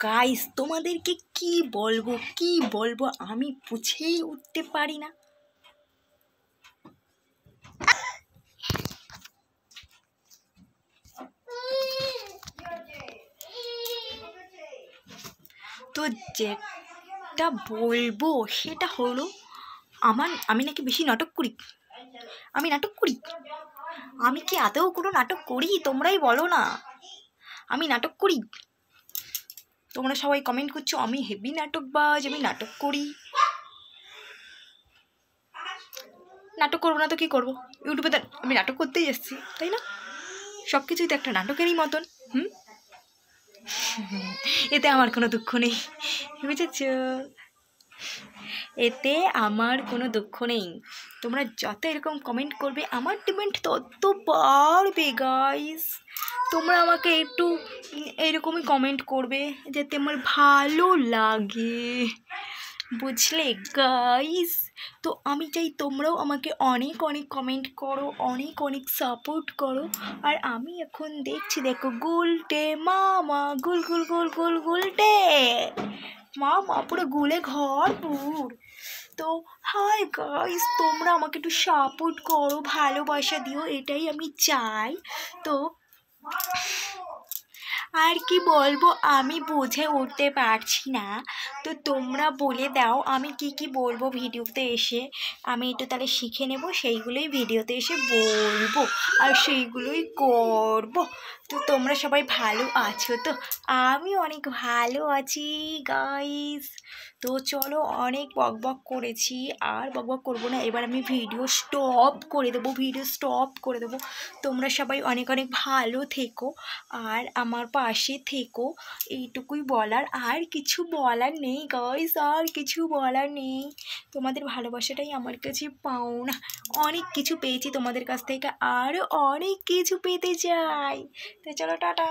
Guys, তোমাদেরকে কি বলবো আমি বুঝেই উঠতে পারি না। তো যেটা বলবো সেটা হলো আমি নাকি বেশি নাটক করি। আমি নাটক করি? আমি কি আদৌ কোনো নাটক করি? তোমরাই বলো না। আমি নাটক করি? তোমরা সবাই কমেন্ট করছো আমি হেভি নাটকবাজ, আমি নাটক করি। নাটক করবো না তো কি করবো? ইউটিউবে তো আমি নাটক করতেই এসেছি, তাই না? সব কিছুই তো একটা নাটকেরই মতন। এতে আমার কোনো দুঃখ নেই, বুঝেছ? এতে আমার কোনো দুঃখ নেই। তোমরা যত এরকম কমেন্ট করবে আমার ডিমান্ড তত বাড়বে গাইস। তোমরা আমাকে একটু এরকমই কমেন্ট করবে যাতে আমার ভালো লাগে, বুঝলে গাইস? তো আমি চাই তোমরাও আমাকে অনেক অনেক কমেন্ট করো, অনেক অনেক সাপোর্ট করো। আর আমি এখন দেখছি, দেখো, গুলটে মামা, গুল গুল গুল গুল গুলটে মামা পুরো গুলে ঘর পুর। তো হাই গাইস, তোমরা আমাকে একটু সাপোর্ট করো, ভালোবাসা দিও, এটাই আমি চাই। তো আর কি বলবো আমি বুঝে উঠতে পারছি না। তো তোমরা বলে দাও আমি কি বলবো ভিডিওতে এসে। আমি একটু তাহলে শিখে নেব, সেইগুলোই ভিডিওতে এসে বলবো আর সেইগুলোই করব। তো তোমরা সবাই ভালো আছো তো? আমি অনেক ভালো আছি গাইস। তো চলো, অনেক বকবক করেছি, আর বকবক করবো না। এবার আমি ভিডিও স্টপ করে দেবো। তোমরা সবাই অনেক অনেক ভালো থেকো আর আমার পাশে থেকো, এইটুকুই বলার। আর কিছু বলার নেই গাইস, আর কিছু বলার নেই। তোমাদের ভালোবাসাটাই আমার কাছে পাওনা। অনেক কিছু পেয়েছি তোমাদের কাছ থেকে, আরও অনেক কিছু পেতে চাই। তো চলো, টাটা।